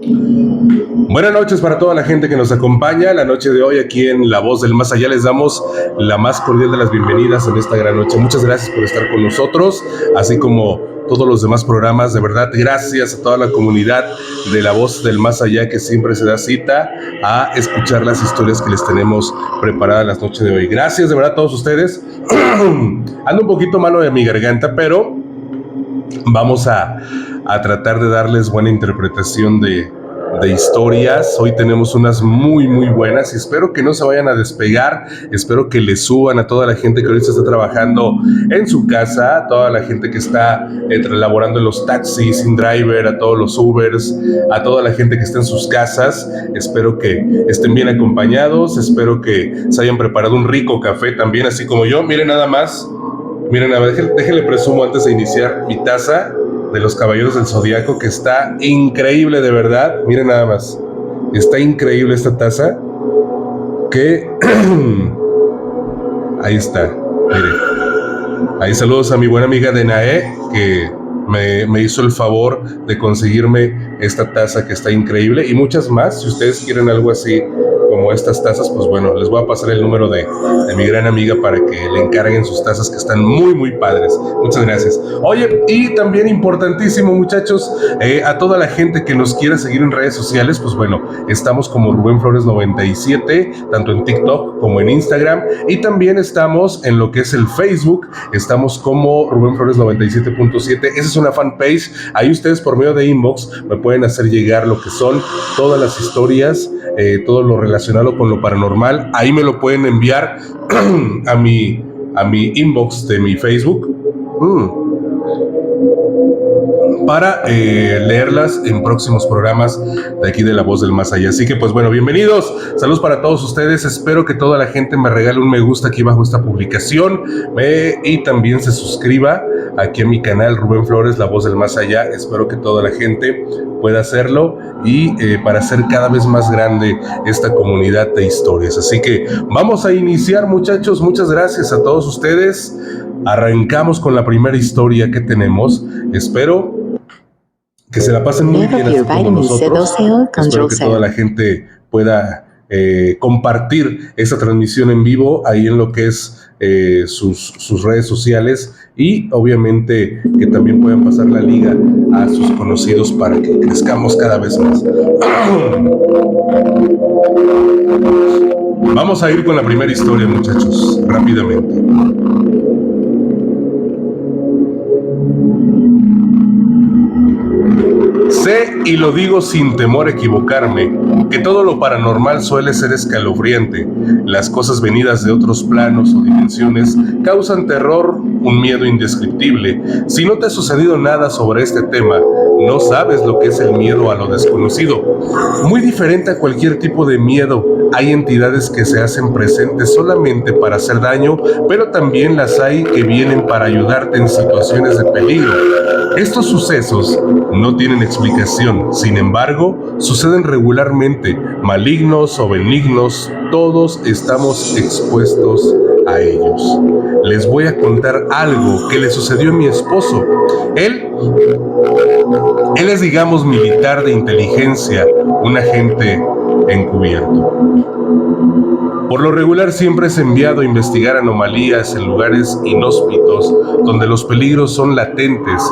Buenas noches para toda la gente que nos acompaña. La noche de hoy aquí en La Voz del Más Allá les damos la más cordial de las bienvenidas en esta gran noche. Muchas gracias por estar con nosotros, así como todos los demás programas. De verdad, gracias a toda la comunidad de La Voz del Más Allá que siempre se da cita a escuchar las historias que les tenemos preparadas las noches de hoy. Gracias de verdad a todos ustedes. Ando un poquito malo de mi garganta, pero vamos a tratar de darles buena interpretación de historias. Hoy tenemos unas muy buenas y espero que no se vayan a despegar. Espero que le suban a toda la gente que ahorita está trabajando en su casa, a toda la gente que está laborando en los taxis, sin driver, a todos los Ubers, a toda la gente que está en sus casas. Espero que estén bien acompañados, espero que se hayan preparado un rico café también, así como yo. Miren nada más, déjenle presumo antes de iniciar mi taza de los Caballeros del Zodiaco, que está increíble de verdad. Miren nada más, está increíble esta taza, que ahí está, miren. Ahí saludos a mi buena amiga Denae, que me hizo el favor de conseguirme esta taza que está increíble, y muchas más. Si ustedes quieren algo así como estas tazas, pues bueno, les voy a pasar el número de mi gran amiga para que le encarguen sus tazas, que están muy padres. Muchas gracias. Oye, y también importantísimo, muchachos, a toda la gente que nos quiera seguir en redes sociales, pues bueno, estamos como Rubén Flores 97, tanto en TikTok como en Instagram, y también estamos en lo que es el Facebook, estamos como Rubén Flores 97.7, esa es una fanpage. Ahí ustedes por medio de inbox me pueden hacer llegar lo que son todas las historias, todo lo relacionado con lo paranormal. Ahí me lo pueden enviar a mi inbox de mi Facebook para leerlas en próximos programas de aquí de La Voz del Más Allá. Así que pues bueno, bienvenidos, saludos para todos ustedes. Espero que toda la gente me regale un me gusta aquí bajo esta publicación, y también se suscriba aquí a mi canal Rubén Flores, La Voz del Más Allá. Espero que toda la gente pueda hacerlo, y para hacer cada vez más grande esta comunidad de historias. Así que vamos a iniciar, muchachos. Muchas gracias a todos ustedes. Arrancamos con la primera historia que tenemos. Espero que se la pasen muy bien así como nosotros. Espero que toda la gente pueda compartir esta transmisión en vivo ahí en lo que es sus redes sociales, y obviamente que también puedan pasar la liga a sus conocidos para que crezcamos cada vez más. Vamos a ir con la primera historia, muchachos, rápidamente. Sé, y lo digo sin temor a equivocarme, que todo lo paranormal suele ser escalofriante. Las cosas venidas de otros planos o dimensiones causan terror, un miedo indescriptible. Si no te ha sucedido nada sobre este tema, no sabes lo que es el miedo a lo desconocido. Muy diferente a cualquier tipo de miedo, hay entidades que se hacen presentes solamente para hacer daño, pero también las hay que vienen para ayudarte en situaciones de peligro. Estos sucesos no tienen explicación, sin embargo, suceden regularmente, malignos o benignos, todos estamos expuestos a ellos. Les voy a contar algo que le sucedió a mi esposo. Él es, digamos, militar de inteligencia, un agente encubierto. Por lo regular siempre es enviado a investigar anomalías en lugares inhóspitos donde los peligros son latentes.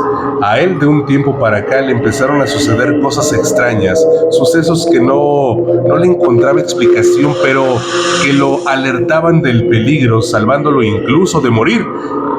A él de un tiempo para acá le empezaron a suceder cosas extrañas, sucesos que no le encontraba explicación, pero que lo alertaban del peligro, salvándolo incluso de morir.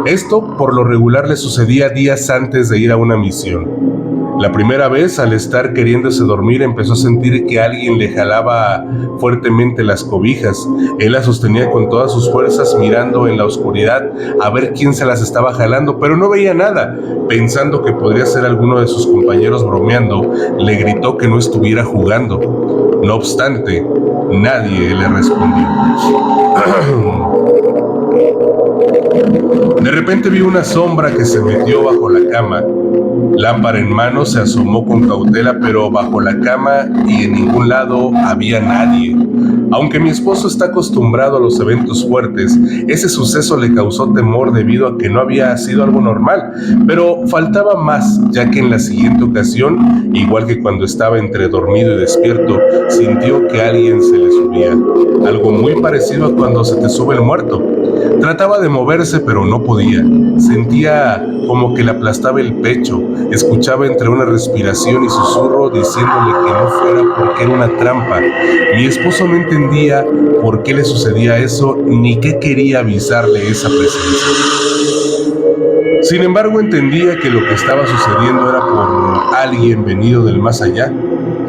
Esto por lo regular le sucedía días antes de ir a una misión. La primera vez, al estar queriéndose dormir, empezó a sentir que alguien le jalaba fuertemente las cobijas. Él las sostenía con todas sus fuerzas, mirando en la oscuridad a ver quién se las estaba jalando, pero no veía nada. Pensando que podría ser alguno de sus compañeros bromeando, le gritó que no estuviera jugando. No obstante, nadie le respondió. De repente vio una sombra que se metió bajo la cama. Lámpara en mano se asomó con cautela, pero bajo la cama y en ningún lado había nadie. Aunque mi esposo está acostumbrado a los eventos fuertes, ese suceso le causó temor debido a que no había sido algo normal, pero faltaba más, ya que en la siguiente ocasión, igual que cuando estaba entre dormido y despierto, sintió que alguien se le subía, algo muy parecido a cuando se te sube el muerto. Trataba de moverse, pero no podía. Sentía como que le aplastaba el pecho. Escuchaba entre una respiración y susurro diciéndole que no fuera porque era una trampa. Mi esposo no entendía por qué le sucedía eso ni qué quería avisarle esa presencia. Sin embargo, entendía que lo que estaba sucediendo era por alguien venido del más allá.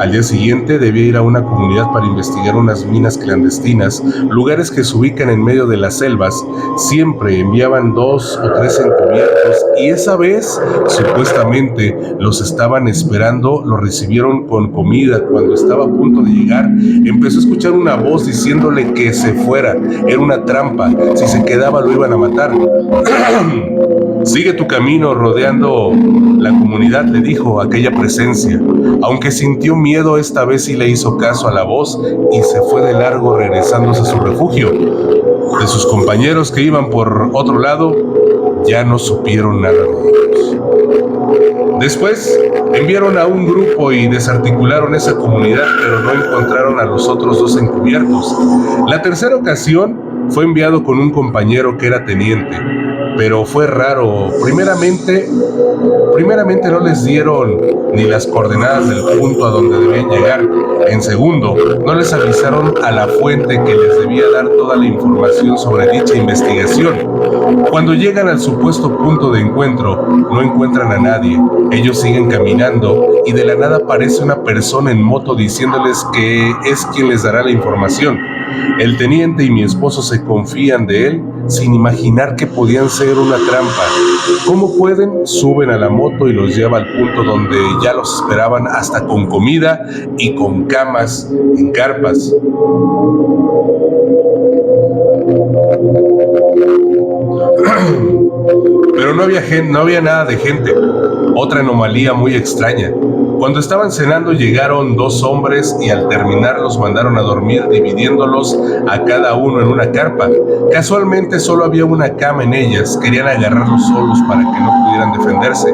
Al día siguiente debía ir a una comunidad para investigar unas minas clandestinas, lugares que se ubican en medio de las selvas. Siempre enviaban 2 o 3 encubiertos y esa vez, supuestamente, los estaban esperando, lo recibieron con comida. Cuando estaba a punto de llegar, empezó a escuchar una voz diciéndole que se fuera. Era una trampa, si se quedaba lo iban a matar. Sigue tu camino rodeando la comunidad, le dijo aquella presencia. Aunque sintió miedo, esta vez sí le hizo caso a la voz y se fue de largo regresándose a su refugio. De sus compañeros que iban por otro lado, ya no supieron nada de ellos. Después enviaron a un grupo y desarticularon esa comunidad, pero no encontraron a los otros 2 encubiertos. La tercera ocasión fue enviado con un compañero que era teniente, pero fue raro. Primeramente no les dieron ni las coordenadas del punto a donde debían llegar. En segundo, no les avisaron a la fuente que les debía dar toda la información sobre dicha investigación. Cuando llegan al supuesto punto de encuentro, no encuentran a nadie. Ellos siguen caminando y de la nada aparece una persona en moto diciéndoles que es quien les dará la información. El teniente y mi esposo se confían de él sin imaginar que podían ser una trampa. ¿Cómo pueden? Suben a la moto y los lleva al punto donde ya los esperaban, hasta con comida y con camas en carpas. Pero no había nada de gente. Otra anomalía muy extraña. Cuando estaban cenando llegaron 2 hombres y al terminar los mandaron a dormir dividiéndolos a cada uno en una carpa. Casualmente solo había una cama en ellas, querían agarrarlos solos para que no pudieran defenderse.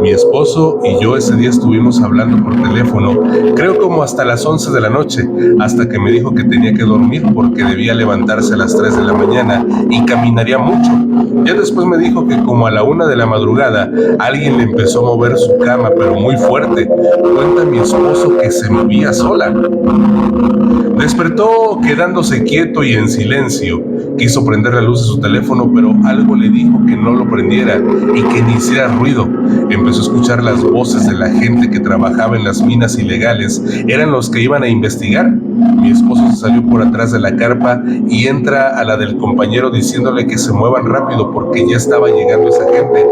Mi esposo y yo ese día estuvimos hablando por teléfono, creo como hasta las 11 de la noche, hasta que me dijo que tenía que dormir porque debía levantarse a las 3 de la mañana y caminaría mucho. Ya después me dijo que como a la 1 de la madrugada alguien le empezó a mover su cama, pero muy fuerte. Cuenta mi esposo que se movía sola. Despertó quedándose quieto y en silencio. Quiso prender la luz de su teléfono, pero algo le dijo que no lo prendiera y que ni hiciera ruido. Empezó a escuchar las voces de la gente que trabajaba en las minas ilegales. Eran los que iban a investigar. Mi esposo se salió por atrás de la carpa y entra a la del compañero diciéndole que se muevan rápido porque ya estaba llegando esa gente.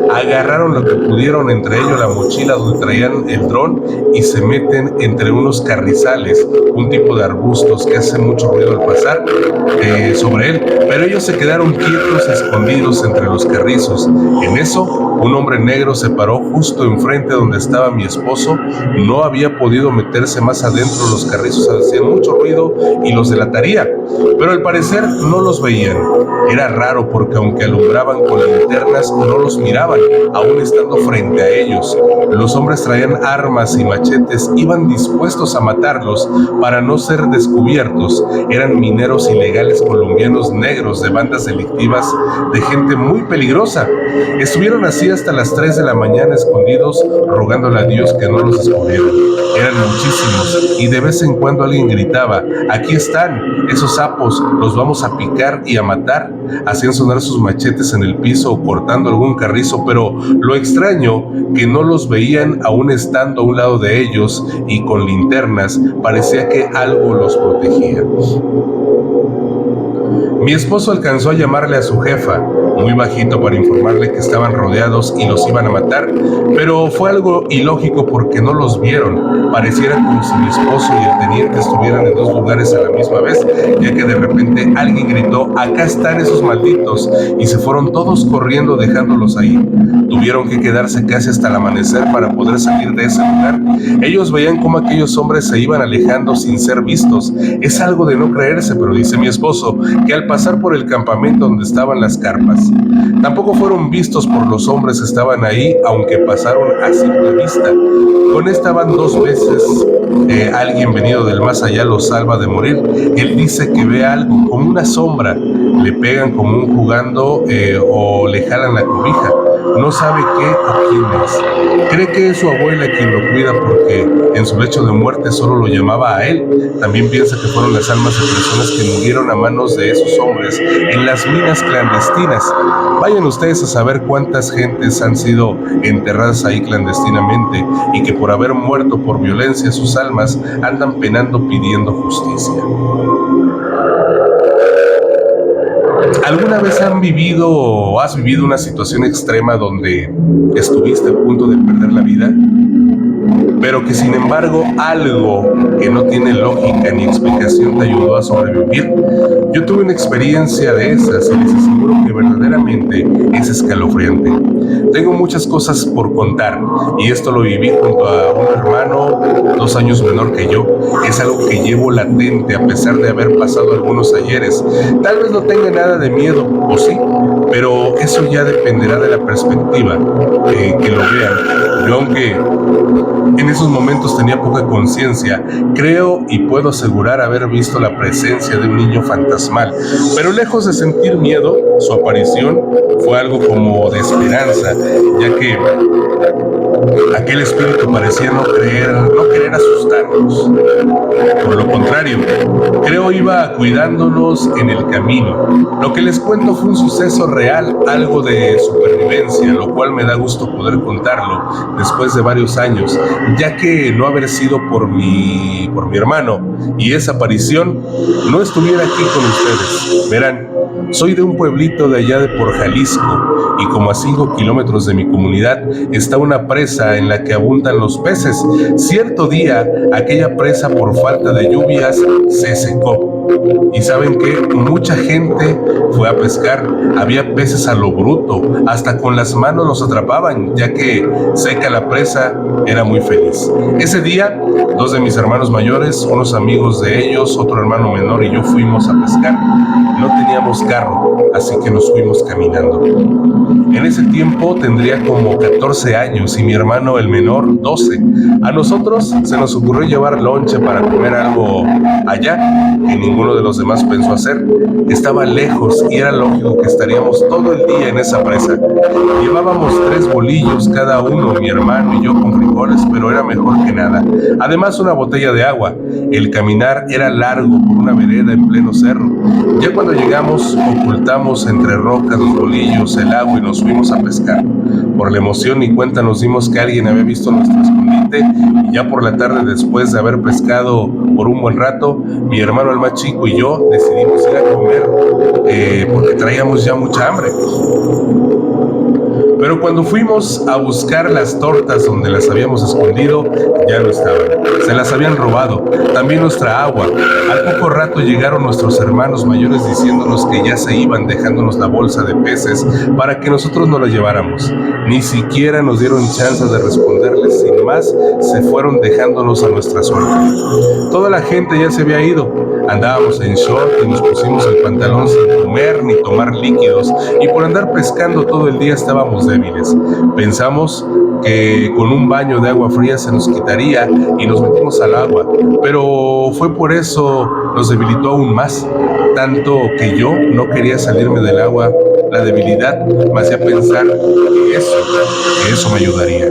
Agarraron lo que pudieron, entre ellos la mochila donde traían el dron, y se meten entre unos carrizales, un tipo de arbustos que hace mucho ruido al pasar sobre él, pero ellos se quedaron quietos, escondidos entre los carrizos. En eso, un hombre negro se paró justo enfrente donde estaba mi esposo. No había podido meterse más adentro, los carrizos hacían mucho ruido y los delataría, pero al parecer no los veían. Era raro porque aunque alumbraban con linternas, no los miraban, aún estando frente a ellos. Los hombres traían armas y machetes, iban dispuestos a matarlos para no ser descubiertos. Eran mineros ilegales colombianos negros de bandas delictivas, de gente muy peligrosa. Estuvieron así hasta las 3 de la mañana escondidos, rogándole a Dios que no los descubrieran. Eran muchísimos y de vez en cuando alguien gritaba: aquí están, esos sapos, los vamos a picar y a matar. Hacían sonar sus machetes en el piso o cortando algún carrizo, pero lo extraño que no los veían aún estando a un lado de ellos y con linternas. Parecía que algo los protegía. Mi esposo alcanzó a llamarle a su jefa, muy bajito, para informarle que estaban rodeados y los iban a matar, pero fue algo ilógico porque no los vieron. Pareciera como si mi esposo y el teniente estuvieran en dos lugares a la misma vez, ya que de repente alguien gritó: "Acá están esos malditos", y se fueron todos corriendo dejándolos ahí. Tuvieron que quedarse casi hasta el amanecer para poder salir de ese lugar. Ellos veían cómo aquellos hombres se iban alejando sin ser vistos. Es algo de no creerse, pero dice mi esposo que al pasar por el campamento donde estaban las carpas, tampoco fueron vistos por los hombres que estaban ahí, aunque pasaron a simple vista. Con esta van 2 veces. Alguien venido del más allá los salva de morir. Él dice que ve algo, como una sombra. Le pegan como un jugando o le jalan la cobija. No sabe qué o quién es. Cree que es su abuela quien lo cuida porque en su lecho de muerte solo lo llamaba a él. También piensa que fueron las almas de personas que murieron a manos de esos hombres en las minas clandestinas. Vayan ustedes a saber cuántas gentes han sido enterradas ahí clandestinamente y que por haber muerto por violencia sus almas andan penando pidiendo justicia. ¿Alguna vez han vivido o has vivido una situación extrema donde estuviste a punto de perder la vida, pero que sin embargo algo que no tiene lógica ni explicación te ayudó a sobrevivir? Yo tuve una experiencia de esas y les aseguro que verdaderamente es escalofriante. Tengo muchas cosas por contar y esto lo viví junto a un hermano 2 años menor que yo. Es algo que llevo latente a pesar de haber pasado algunos ayeres. Tal vez no tenga nada de miedo, o sí, pero eso ya dependerá de la perspectiva que lo vean. Yo, aunque en esos momentos tenía poca conciencia, creo y puedo asegurar haber visto la presencia de un niño fantasmal, pero lejos de sentir miedo, su aparición fue algo como de esperanza, ya que aquel espíritu parecía no querer asustarnos. Por lo contrario, creo iba cuidándonos en el camino. Lo que les cuento fue un suceso real, algo de supervivencia, lo cual me da gusto poder contarlo después de varios años, ya que no haber sido por mi hermano y esa aparición, no estuviera aquí con ustedes. Verán, soy de un pueblito de allá de por Jalisco y como a 5 kilómetros de mi comunidad está una presa en la que abundan los peces. Cierto día, aquella presa por falta de lluvias se secó. Y ¿saben qué? Mucha gente fue a pescar. Había peces a lo bruto, hasta con las manos los atrapaban, ya que seca la presa era muy feliz. Ese día, 2 de mis hermanos mayores, unos amigos de ellos, otro hermano menor y yo fuimos a pescar. No teníamos carro, así que nos fuimos caminando. En ese tiempo tendría como 14 años y mi hermano el menor 12. A nosotros se nos ocurrió llevar lonche para comer algo allá que ninguno de los demás pensó hacer. Estaba lejos y era lógico que estaríamos todo el día en esa presa. Llevábamos 3 bolillos cada uno, mi hermano y yo, con frijoles, pero era mejor que nada. Además, una botella de agua. El caminar era largo por una vereda en pleno cerro. Ya cuando llegamos, ocultamos entre rocas los bolillos, el agua y nos fuimos a pescar. Por la emoción y cuenta nos dimos que alguien había visto nuestro escondite y ya por la tarde, después de haber pescado por un buen rato, mi hermano el más chico y yo decidimos ir a comer porque traíamos ya mucha hambre. Pero cuando fuimos a buscar las tortas donde las habíamos escondido, ya no estaban. Se las habían robado. También nuestra agua. Al poco rato llegaron nuestros hermanos mayores diciéndonos que ya se iban, dejándonos la bolsa de peces para que nosotros no la lleváramos. Ni siquiera nos dieron chance de responderles. Sin más, se fueron dejándonos a nuestra suerte. Toda la gente ya se había ido. Andábamos en short y nos pusimos el pantalón sin comer ni tomar líquidos, y por andar pescando todo el día estábamos débiles. Pensamos que con un baño de agua fría se nos quitaría y nos metimos al agua, pero fue por eso nos debilitó aún más, tanto que yo no quería salirme del agua. La debilidad me hacía pensar que eso me ayudaría.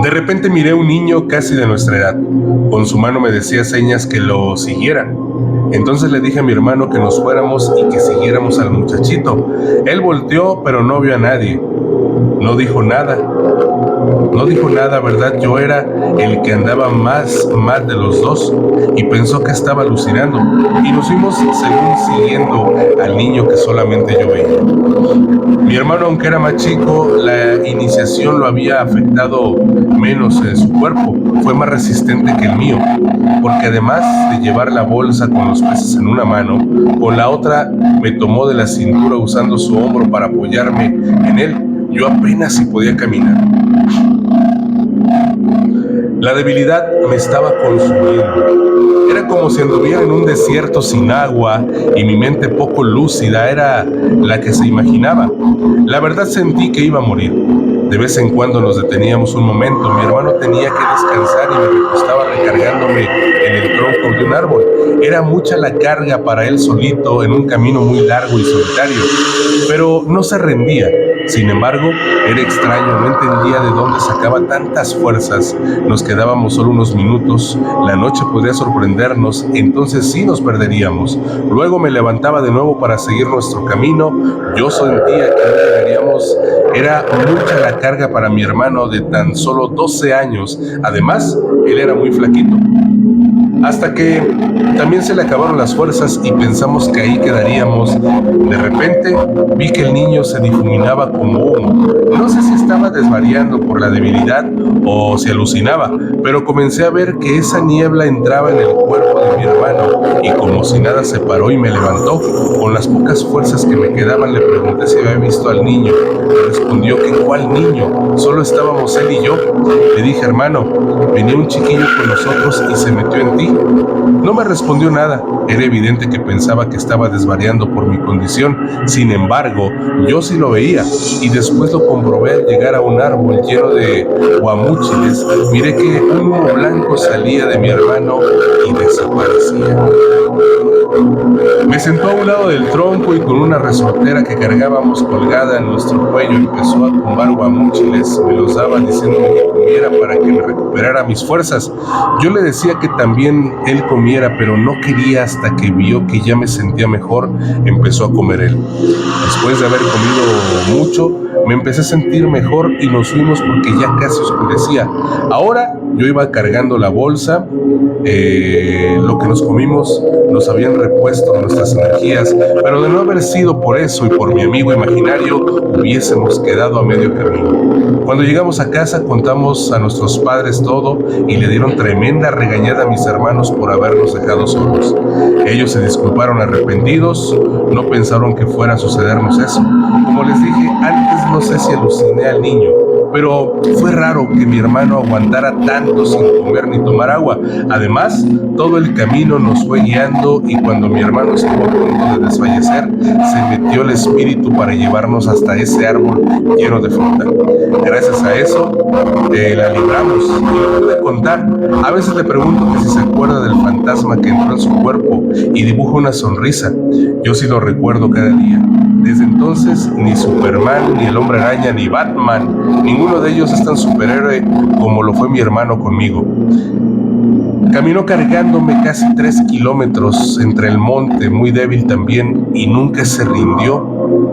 De repente miré a un niño casi de nuestra edad. Con su mano me decía señas que lo siguiera. Entonces le dije a mi hermano que nos fuéramos y que siguiéramos al muchachito. Él volteó, pero no vio a nadie. No dijo nada. No dijo nada, ¿verdad? Yo era el que andaba más mal de los dos y pensó que estaba alucinando. Y nos fuimos según siguiendo al niño que solamente yo veía. Mi hermano, aunque era más chico, la iniciación lo había afectado menos en su cuerpo. Fue más resistente que el mío, porque además de llevar la bolsa con los peces en una mano, con la otra me tomó de la cintura usando su hombro para apoyarme en él. Yo apenas si podía caminar. La debilidad me estaba consumiendo. Era como si anduviera en un desierto sin agua y mi mente poco lúcida era la que se imaginaba. La verdad sentí que iba a morir. De vez en cuando nos deteníamos un momento. Mi hermano tenía que descansar y me recostaba recargándome en el tronco de un árbol. Era mucha la carga para él solito en un camino muy largo y solitario, pero no se rendía. Sin embargo, era extraño, no entendía de dónde sacaba tantas fuerzas. Nos quedábamos solo unos minutos, la noche podría sorprendernos, entonces sí nos perderíamos. Luego me levantaba de nuevo para seguir nuestro camino. Yo sentía que no llegaríamos. Era mucha la carga para mi hermano de tan solo 12 años. Además, él era muy flaquito. Hasta que también se le acabaron las fuerzas y pensamos que ahí quedaríamos. De repente vi que el niño se difuminaba como humo. No sé si estaba desvariando por la debilidad o si alucinaba, pero comencé a ver que esa niebla entraba en el cuerpo de mi hermano y como si nada se paró y me levantó. Con las pocas fuerzas que me quedaban le pregunté si había visto al niño. Me respondió que ¿cuál niño? Solo estábamos él y yo. Le dije, hermano, venía un chiquillo con nosotros y se metió en ti. No me respondió nada. Era evidente que pensaba que estaba desvariando por mi condición. Sin embargo, yo sí lo veía y después lo comprobé al llegar a un árbol lleno de guamúchiles. Miré que un humo blanco salía de mi hermano y desaparecía. Me sentó a un lado del tronco y con una resortera que cargábamos colgada en nuestro cuello empezó a tumbar guamúchiles. Me los daba diciéndome que comiera para que me recuperara mis fuerzas. Yo le decía que también él comiera, pero no quería. Hasta que vio que ya me sentía mejor, empezó a comer él. Después de haber comido mucho, me empecé a sentir mejor y nos fuimos porque ya casi oscurecía. Ahora yo iba cargando la bolsa. Lo que nos comimos nos habían repuesto nuestras energías, pero de no haber sido por eso y por mi amigo imaginario, hubiésemos quedado a medio camino. Cuando llegamos a casa contamos a nuestros padres todo y le dieron tremenda regañada a mis hermanos por habernos dejado solos. Ellos se disculparon arrepentidos, no pensaron que fuera a sucedernos eso. Como les dije, antes no sé si aluciné al niño, pero fue raro que mi hermano aguantara tanto sin comer ni tomar agua. Además, todo el camino nos fue guiando y cuando mi hermano estuvo a punto de desfallecer, se metió el espíritu para llevarnos hasta ese árbol lleno de fruta. Gracias a eso, la libramos y lo pude contar. A veces le pregunto que si se acuerda del fantasma que entró en su cuerpo y dibuja una sonrisa. Yo sí lo recuerdo cada día. Desde entonces, ni Superman, ni el Hombre Araña, ni Batman, ninguno de ellos es tan superhéroe como lo fue mi hermano conmigo. Caminó cargándome casi 3 kilómetros entre el monte, muy débil también, y nunca se rindió,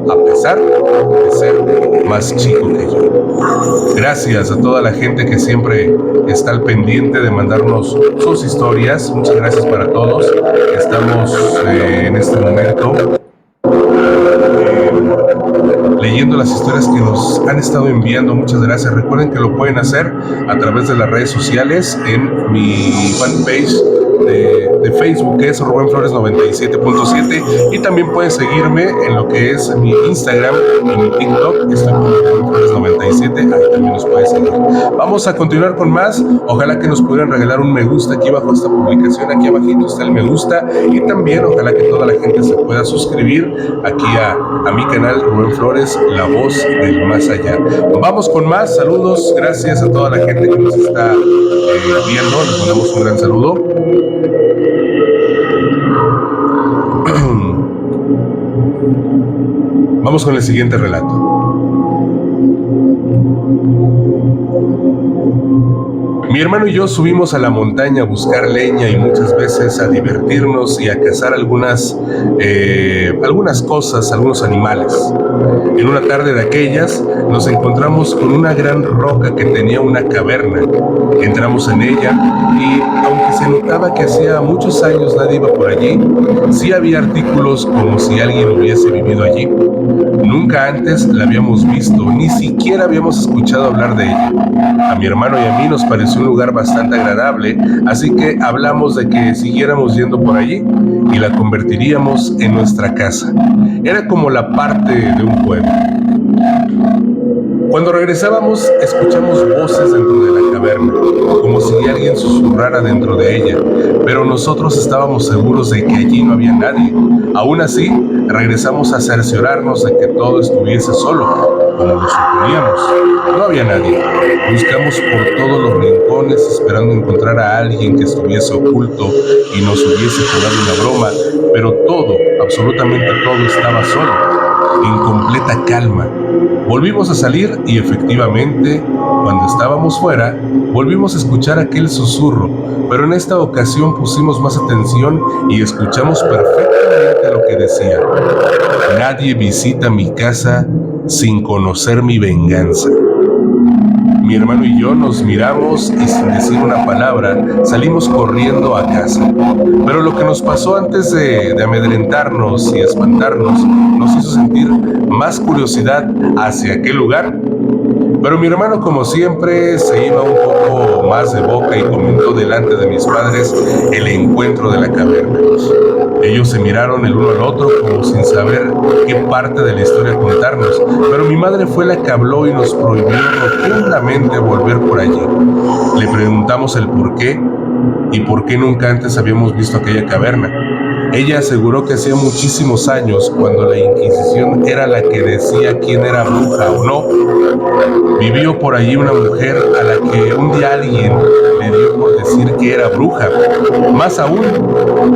a pesar de ser más chico que yo. Gracias a toda la gente que siempre está al pendiente de mandarnos sus historias. Muchas gracias para todos. Estamos en este momento leyendo las historias que nos han estado enviando. Muchas gracias. Recuerden que lo pueden hacer a través de las redes sociales en mi fanpage de Facebook, que es Rubén Flores 97.7, y también pueden seguirme en lo que es mi Instagram y mi TikTok. Estoy como Rubén Flores 97, ahí también nos pueden seguir. Vamos a continuar con más. Ojalá que nos pudieran regalar un me gusta aquí abajo esta publicación. Aquí abajito está el me gusta, y también ojalá que toda la gente se pueda suscribir aquí a mi canal Rubén Flores, la voz del más allá. Vamos con más. Saludos, gracias a toda la gente que nos está viendo. Les mandamos un gran saludo. Vamos con el siguiente relato. Mi Mi hermano y yo subimos a la montaña a buscar leña y muchas veces a divertirnos y a cazar algunas cosas, algunos animales. En una tarde de aquellas nos encontramos con una gran roca que tenía una caverna. Entramos en ella y aunque se notaba que hacía muchos años nadie iba por allí, sí había artículos como si alguien hubiese vivido allí. Nunca antes la habíamos visto, ni siquiera habíamos escuchado hablar de ella. A mi hermano y a mí nos pareció un lugar bastante agradable, así que hablamos de que siguiéramos yendo por allí y la convertiríamos en nuestra casa. Era como la parte de un pueblo. Cuando regresábamos, escuchamos voces dentro de la caverna, como si alguien susurrara dentro de ella, pero nosotros estábamos seguros de que allí no había nadie. Aún así, regresamos a cerciorarnos de que todo estuviese solo, como lo suponíamos. No había nadie. Buscamos por todos los rincones esperando encontrar a alguien que estuviese oculto y nos hubiese jugado una broma, pero todo, absolutamente todo estaba solo, en completa calma. Volvimos a salir y efectivamente, cuando estábamos fuera, volvimos a escuchar aquel susurro, pero en esta ocasión pusimos más atención y escuchamos perfectamente lo que decía: nadie visita mi casa sin conocer mi venganza. Mi hermano y yo nos miramos y sin decir una palabra salimos corriendo a casa. Pero lo que nos pasó antes de amedrentarnos y espantarnos nos hizo sentir más curiosidad hacia aquel lugar. Pero mi hermano, como siempre, se iba un poco más de boca y comentó delante de mis padres el encuentro de la caverna. Ellos se miraron el uno al otro como sin saber qué parte de la historia contarnos, pero mi madre fue la que habló y nos prohibió rotundamente volver por allí. Le preguntamos el por qué y por qué nunca antes habíamos visto aquella caverna. Ella aseguró que hacía muchísimos años, cuando la Inquisición era la que decía quién era bruja o no, vivió por allí una mujer a la que un día alguien le dio por decir que era bruja. Más aún,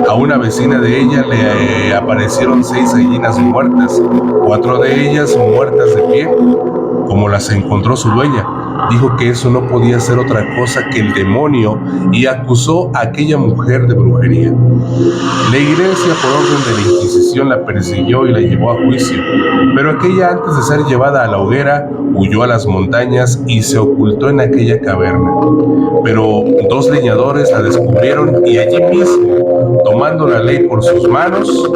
a una vecina de ella le aparecieron 6 gallinas muertas, 4 de ellas muertas de pie, como las encontró su dueña. Dijo que eso no podía ser otra cosa que el demonio y acusó a aquella mujer de brujería. La iglesia, por orden de la Inquisición, la persiguió y la llevó a juicio, pero aquella, antes de ser llevada a la hoguera, huyó a las montañas y se ocultó en aquella caverna. Pero 2 leñadores la descubrieron y allí mismo, tomando la ley por sus manos,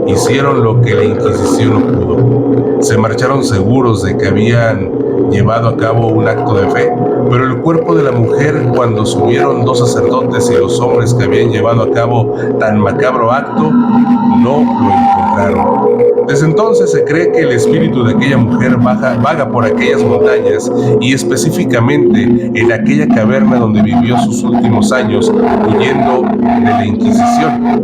hicieron lo que la Inquisición no pudo. Se marcharon seguros de que habían llevado a cabo un acto de fe, pero el cuerpo de la mujer, cuando subieron 2 sacerdotes y los hombres que habían llevado a cabo tan macabro acto, no lo encontraron. Desde entonces se cree que el espíritu de aquella mujer vaga por aquellas montañas y específicamente en aquella caverna donde vivió sus últimos años huyendo de la Inquisición.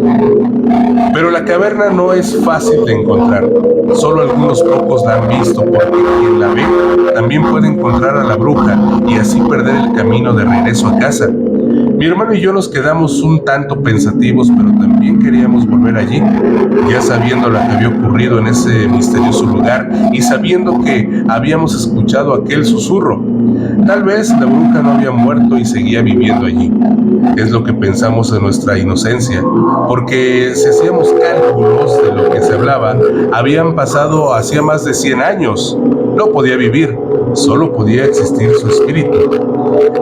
Pero la caverna no es fácil de encontrar. Solo algunos pocos la han visto, porque quien la ve también puede encontrar a la bruja y así perder el camino de regreso a casa. Mi hermano y yo nos quedamos un tanto pensativos, pero también queríamos volver allí, ya sabiendo lo que había ocurrido en ese misterioso lugar y sabiendo que habíamos escuchado aquel susurro. Tal vez la bruja no había muerto y seguía viviendo allí. Es lo que pensamos en nuestra inocencia, porque si hacíamos cálculos de lo que se hablaba, habían pasado hacía más de 100 años. No podía vivir, solo podía existir su espíritu.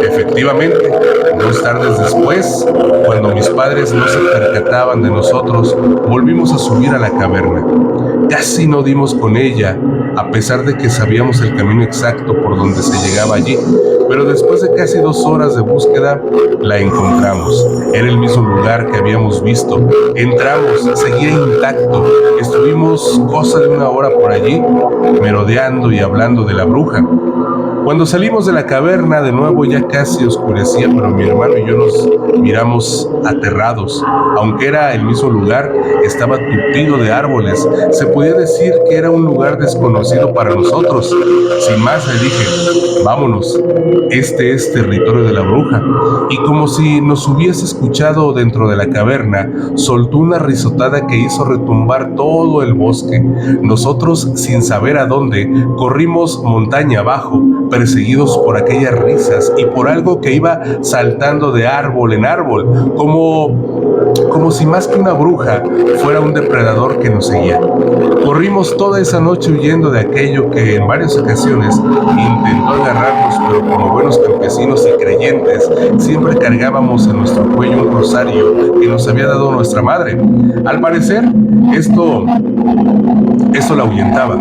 Efectivamente, 2 tardes después, cuando mis padres no se percataban de nosotros, volvimos a subir a la caverna. Casi no dimos con ella, a pesar de que sabíamos el camino exacto por donde se llegaba allí, pero después de casi 2 horas de búsqueda, la encontramos. Era el mismo lugar que habíamos visto. Entramos, seguía intacto. Estuvimos cosa de 1 hora por allí, merodeando y hablando de la bruja. Cuando salimos de la caverna, de nuevo ya casi oscurecía, pero mi hermano y yo nos miramos aterrados. Aunque era el mismo lugar, estaba tupido de árboles. Se podía decir que era un lugar desconocido para nosotros. Sin más le dije: vámonos. Este es territorio de la bruja. Y como si nos hubiese escuchado dentro de la caverna, soltó una risotada que hizo retumbar todo el bosque. Nosotros, sin saber a dónde, corrimos montaña abajo, perseguidos por aquellas risas y por algo que iba saltando de árbol en árbol, como si más que una bruja fuera un depredador que nos seguía. Corrimos toda esa noche huyendo de aquello que en varias ocasiones intentó agarrarnos, pero como buenos campesinos y creyentes siempre cargábamos en nuestro cuello un rosario que nos había dado nuestra madre. Al parecer, esto la ahuyentaba.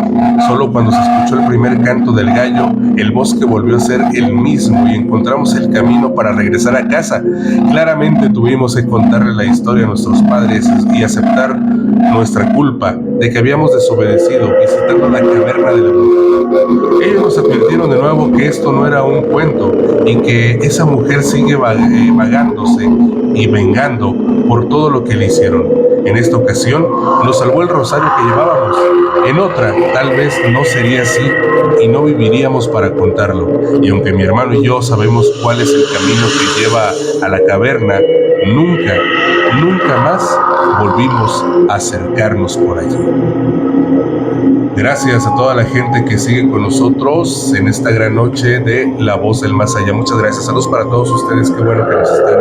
Solo cuando se escuchó el primer canto del gallo, el bosque volvió a ser el mismo y encontramos el camino para regresar a casa. Claramente tuvimos que contarle la historia a nuestros padres y aceptar nuestra culpa de que habíamos desobedecido visitando la caverna de la bruja. Ellos nos advirtieron de nuevo que esto no era un cuento y que esa mujer sigue vagándose y vengando por todo lo que le hicieron. En esta ocasión nos salvó el rosario que llevábamos. En otra, tal vez no sería así y no viviríamos para contarlo. Y aunque mi hermano y yo sabemos cuál es el camino que lleva a la caverna, nunca más volvimos a acercarnos por allí. Gracias a toda la gente que sigue con nosotros en esta gran noche de La Voz del Más Allá. Muchas gracias. Saludos para todos ustedes. Qué bueno que nos están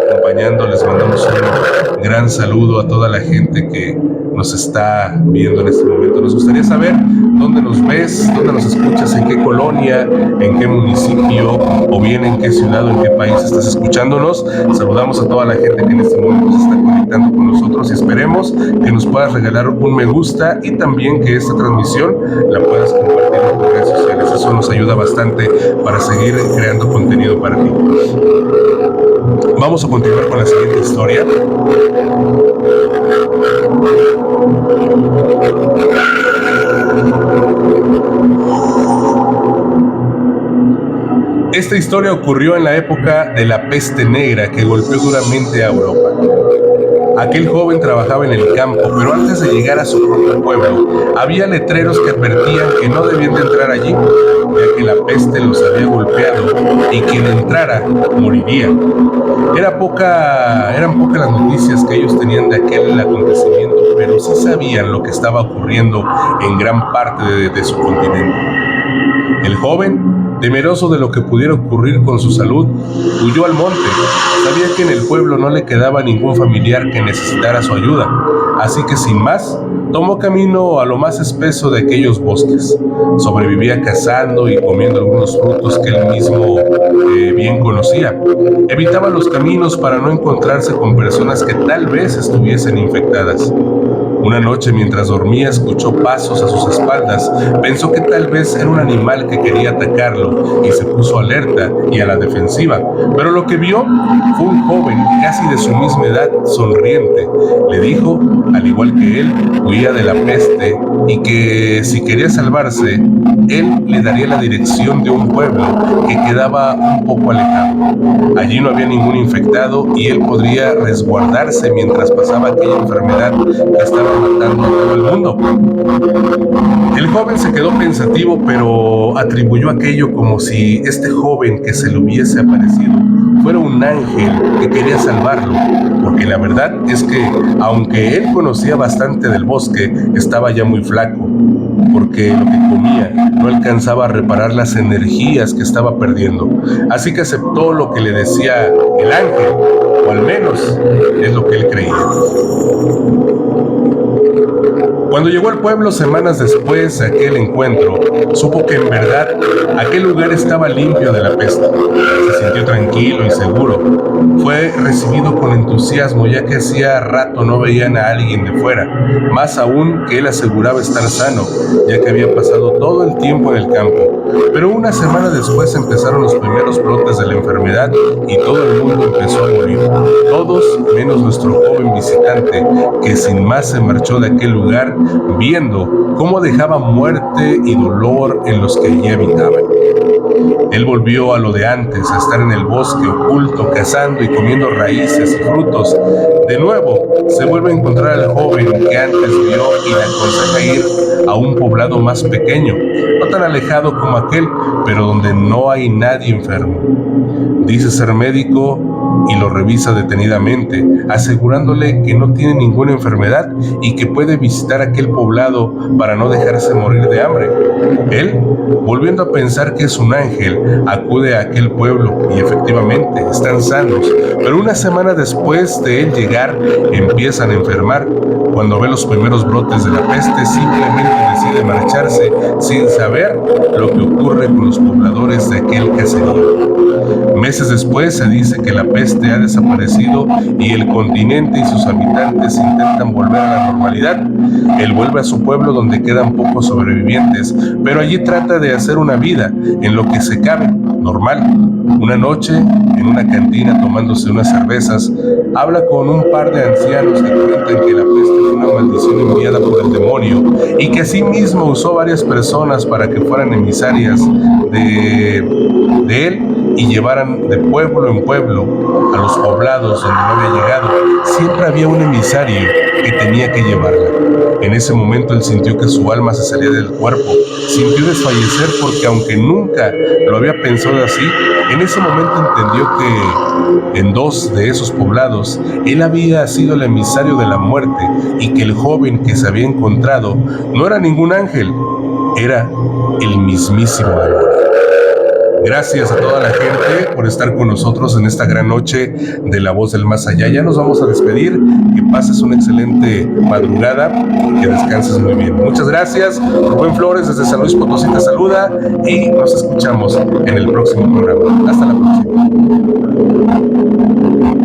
acompañando. Les mandamos un gran saludo a toda la gente que nos está viendo en este momento. Nos gustaría saber dónde nos ves, dónde nos escuchas, en qué colonia, en qué municipio o bien en qué ciudad o en qué país estás escuchándonos. Saludamos a toda la gente que en este momento se está conectando con nosotros y esperemos que nos puedas regalar un me gusta y también que esta transmisión la puedas compartir en tus redes sociales. Eso nos ayuda bastante para seguir creando contenido para ti. Vamos a continuar con la siguiente historia. Esta historia ocurrió en la época de la peste negra que golpeó duramente a Europa. Aquel joven trabajaba en el campo, pero antes de llegar a su propio pueblo, había letreros que advertían que no debían de entrar allí, ya que la peste los había golpeado y quien entrara moriría. Eran pocas las noticias que ellos tenían de aquel acontecimiento, pero sí sabían lo que estaba ocurriendo en gran parte de su continente. El joven, temeroso de lo que pudiera ocurrir con su salud, huyó al monte. Sabía que en el pueblo no le quedaba ningún familiar que necesitara su ayuda, así que sin más, tomó camino a lo más espeso de aquellos bosques. Sobrevivía cazando y comiendo algunos frutos que él mismo bien conocía. Evitaba los caminos para no encontrarse con personas que tal vez estuviesen infectadas. Una noche mientras dormía escuchó pasos a sus espaldas, pensó que tal vez era un animal que quería atacarlo y se puso alerta y a la defensiva, pero lo que vio fue un joven casi de su misma edad, sonriente. Le dijo, al igual que él, huía de la peste y que si quería salvarse, él le daría la dirección de un pueblo que quedaba un poco alejado. Allí no había ningún infectado y él podría resguardarse mientras pasaba aquella enfermedad que estaba matando a todo el mundo. El joven se quedó pensativo, pero atribuyó aquello como si este joven que se le hubiese aparecido fuera un ángel que quería salvarlo, porque la verdad es que, aunque él conocía bastante del bosque, estaba ya muy flaco, porque lo que comía no alcanzaba a reparar las energías que estaba perdiendo. Así que aceptó lo que le decía el ángel, o al menos es lo que él creía. Cuando llegó al pueblo semanas después de aquel encuentro, supo que en verdad aquel lugar estaba limpio de la peste. Se sintió tranquilo y seguro. Fue recibido con entusiasmo, ya que hacía rato no veían a alguien de fuera, más aún que él aseguraba estar sano, ya que había pasado todo el tiempo en el campo. Pero una semana después empezaron los primeros brotes de la enfermedad y todo el mundo empezó a morir. Todos menos nuestro joven visitante, que sin más se marchó de aquel lugar, viendo cómo dejaba muerte y dolor en los que allí habitaban. Él volvió a lo de antes, a estar en el bosque oculto, cazando y comiendo raíces y frutos De nuevo, se vuelve a encontrar al joven que antes vio y le aconseja ir a un poblado más pequeño, no tan alejado como aquel, pero donde no hay nadie enfermo. Dice ser médico y lo revisa detenidamente, asegurándole que no tiene ninguna enfermedad y que puede visitar aquel poblado para no dejarse morir de hambre. Él, volviendo a pensar que es un ángel, acude a aquel pueblo y efectivamente están sanos, pero una semana después de él llegar empiezan a enfermar. Cuando ve los primeros brotes de la peste, simplemente decide marcharse sin saber lo que ocurre con los pobladores de aquel caserío. Meses después se dice que la peste ha desaparecido y el continente y sus habitantes intentan volver a la normalidad. Él vuelve a su pueblo donde quedan pocos sobrevivientes, pero allí trata de hacer una vida en lo que se cabe, normal. Una noche, en una cantina tomándose unas cervezas, habla con un par de ancianos que cuentan que la peste fue una maldición enviada por el demonio y que asimismo usó varias personas para que fueran emisarias de él y llevaran de pueblo en pueblo a los poblados donde no había llegado. Siempre había un emisario que tenía que llevarla. En ese momento él sintió que su alma se salía del cuerpo, sintió desfallecer porque aunque nunca lo había pensado así, en ese momento entendió que en 2 de esos poblados él había sido el emisario de la muerte y que el joven que se había encontrado no era ningún ángel, era el mismísimo demonio. Gracias a toda la gente por estar con nosotros en esta gran noche de La Voz del Más Allá. Ya nos vamos a despedir. Que pases una excelente madrugada y que descanses muy bien. Muchas gracias. Rubén Flores desde San Luis Potosí te saluda y nos escuchamos en el próximo programa. Hasta la próxima.